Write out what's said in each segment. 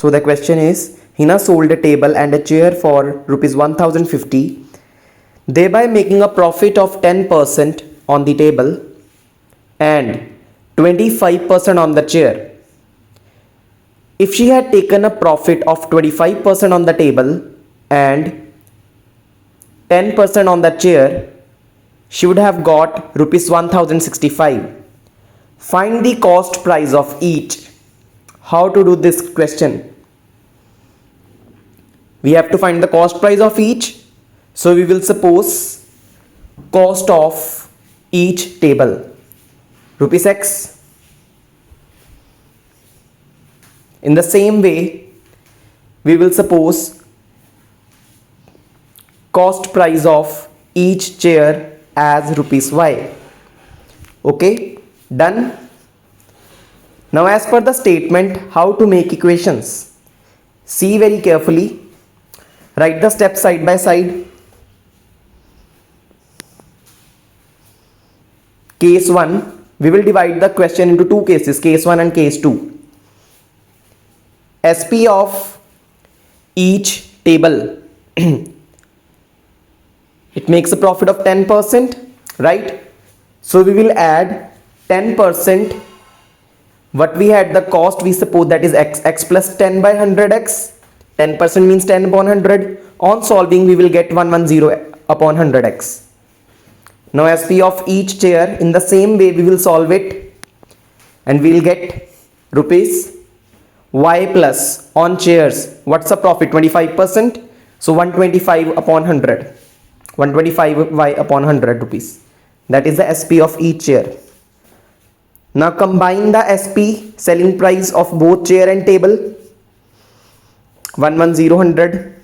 So the question is, Hina sold a table and a chair for rupees 1050, thereby making a profit of 10% on the table and 25% on the chair. If she had taken a profit of 25% on the table and 10% on the chair, she would have got rupees 1065. Find the cost price of each. How to do this question? We have to find the cost price of each. So we will suppose cost of each table rupees X. In the same way, we will suppose cost price of each chair as rupees Y. Okay, done. Now as per the statement, how to make equations? See very carefully. Write the steps side by side. Case 1, we will divide the question into two cases, case 1 and case 2. SP of each table, it makes a profit of 10%, right? So we will add 10%. What we had, the cost, we suppose that is x plus 10 by 100x. 10% means 10 upon 100. On solving, we will get 110 upon 100x. Now SP of each chair, in the same way we will solve it and we will get rupees Y plus on chairs. What's the profit? 25%. So 125 upon 100. 125 Y upon 100 rupees. That is the SP of each chair. Now combine the SP, selling price of both chair and table. 110 100.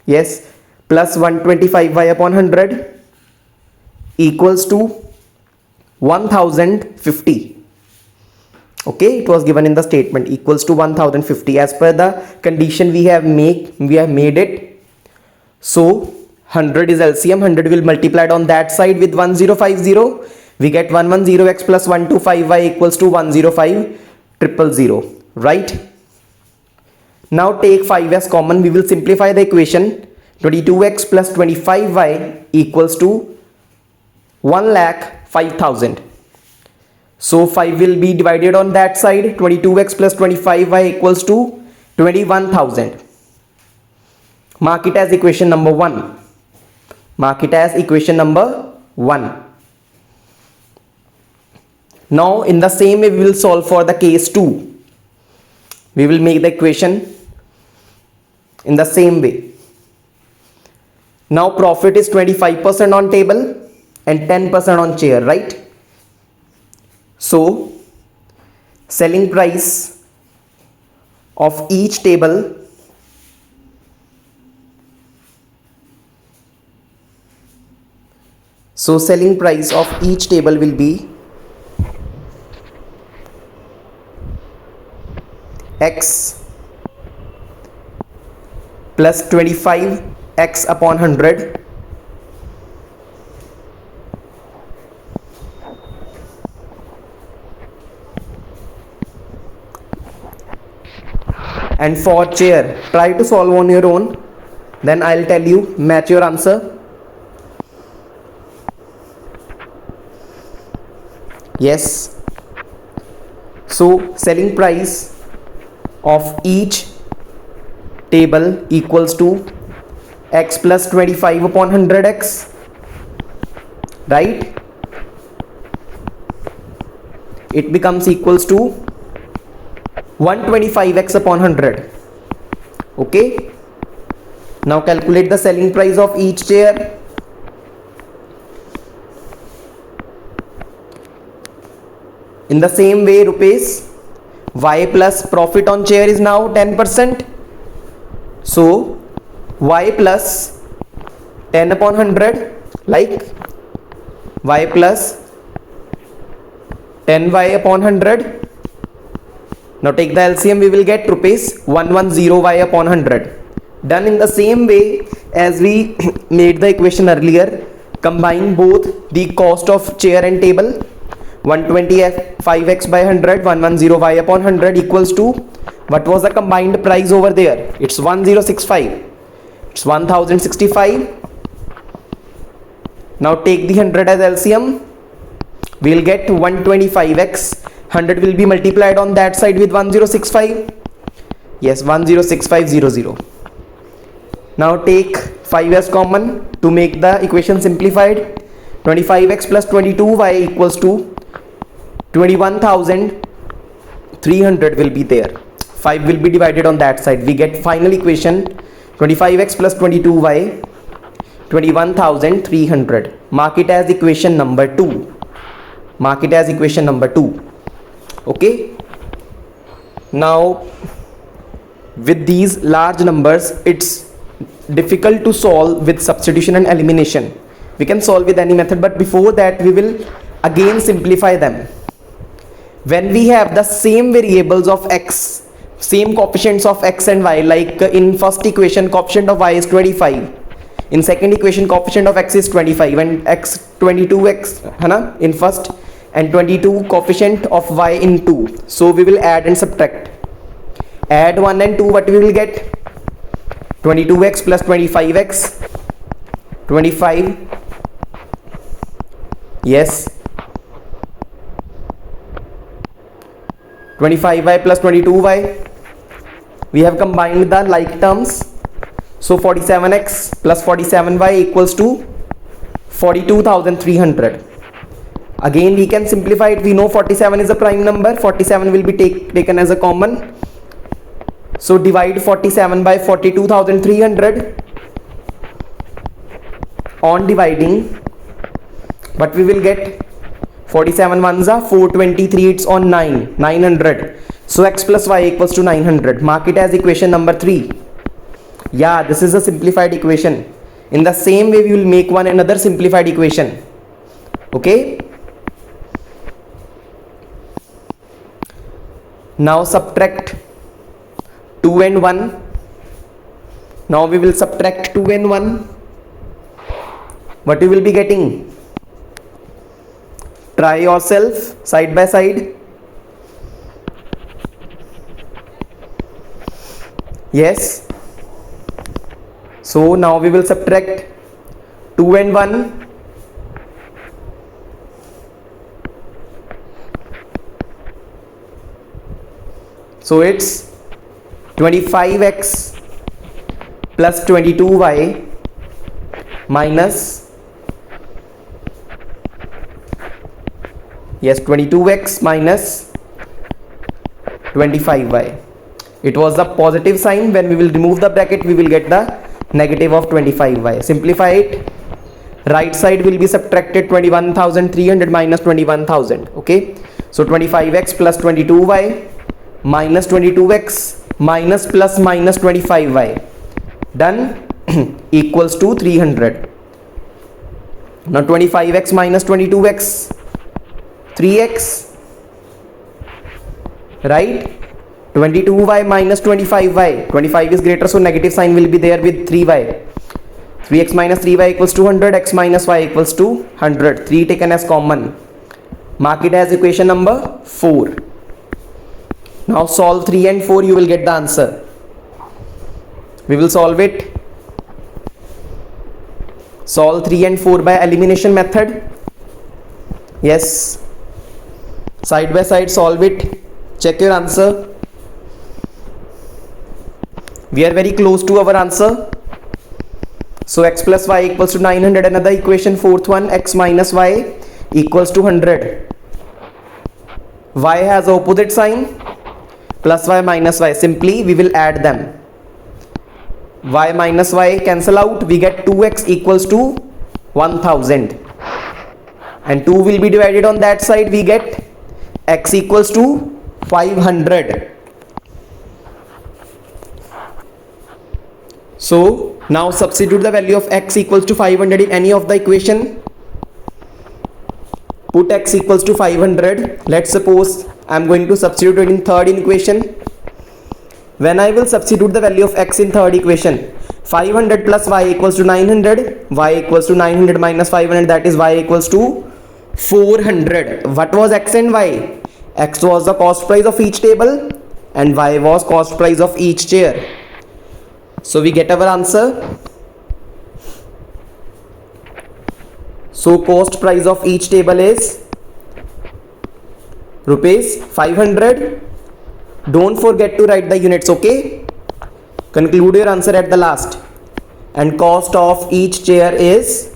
Yes. Plus 125 Y upon 100 equals to 1050. Okay, it was given in the statement, equals to 1050. As per the condition we have made it. So 100 is LCM. 100 will multiplied on that side with 1050. We get 110x plus 125y equals to 105,000. Right? Now take 5 as common. We will simplify the equation. 22x plus 25y equals to 1,05,000. So 5 will be divided on that side. 22x plus 25y equals to 21,000. Mark it as equation number 1. Mark it as equation number 1. Now in the same way we will solve for the case 2. We will make the equation in the same way. Now profit is 25% on table and 10% on chair, right? So selling price of each table will be X plus 25x upon 100 and for chair, try to solve on your own, then I'll tell you, match your answer. Yes. So selling price of each table equals to x plus 25 upon 100x, right? It becomes equals to 125x upon 100. Okay. Now calculate the selling price of each chair. In the same way, rupees y plus profit on chair is now 10%. So y plus 10 upon 100, like y plus 10y upon 100. Now take the LCM, we will get rupees 110y upon 100. Done in the same way as we made the equation earlier. Combine both the cost of chair and table. 125x by 100, 110y upon 100 equals to What was the combined price over there? It's 1065. It's 1065. Now take the 100 as LCM. We'll get 125x. 100 will be multiplied on that side with 1065. Yes, 106500. Now take 5 as common to make the equation simplified. 25x plus 22y equals to 21,300 will be there. 5 will be divided on that side. We get final equation 25x plus 22y 21,300. Mark it as equation number 2. Mark it as equation number 2. Okay. Now with these large numbers, it's difficult to solve with substitution and elimination. We can solve with any method, but before that we will again simplify them. When we have the same variables of x, same coefficients of x and y, like in first equation coefficient of y is 25, in second equation coefficient of x is 25 and x 22x in first, and 22 coefficient of y in 2. So we will add and subtract. Add 1 and 2, what we will get? 22x plus 25x 25. Yes, 25y plus 22y. We have combined the like terms. So 47x plus 47y equals to 42,300. Again we can simplify it. We know 47 is a prime number. 47 will be taken as a common. So divide 47 by 42,300. On dividing, but we will get 47 ones are 423, it's on 900. So x plus y equals to 900. Mark it as equation number 3. Yeah, this is a simplified equation. In the same way we will make one another simplified equation. Okay. Now subtract 2 and 1. Now we will subtract 2 and 1. What you will be getting? Try yourself side by side. Yes. So now we will subtract 2 and 1. So it's 25x plus 22y minus 22x minus 25y. It was the positive sign. When we will remove the bracket, we will get the negative of 25y. Simplify it. Right side will be subtracted. 21,300 minus 21,000. Okay. So 25x plus 22y minus 22x minus plus minus 25y. Done. Equals to 300. Now 25x minus 22x. 3x, right? 22y minus 25y. 25 is greater, so negative sign will be there with 3y. 3x minus 3y equals to 100. X minus y equals to 100. 3 taken as common. Mark it as equation number 4. Now solve 3 and 4. You will get the answer. We will solve it. Solve 3 and 4 by elimination method. Yes. Side by side solve it. Check your answer. We are very close to our answer. So x plus y equals to 900. Another equation, fourth one, x minus y equals to 100. Y has opposite sign. Plus y minus y. Simply we will add them. Y minus y cancel out. We get 2x equals to 1000. And 2 will be divided on that side. We get x equals to 500. So now substitute the value of x equals to 500 in any of the equation. Put x equals to 500. Let's suppose I am going to substitute it in third equation. When I will substitute the value of x in third equation, 500 plus y equals to 900. Y equals to 900 minus 500, that is y equals to 400. What was x and y? X was the cost price of each table and y was cost price of each chair. So we get our answer. So cost price of each table is rupees 500. Don't forget to write the units, okay? Conclude your answer at the last. And cost of each chair is,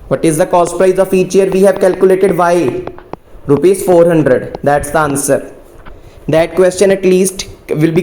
what is the cost price of each chair? We have calculated y, rupees 400. That's the answer. That question at least will be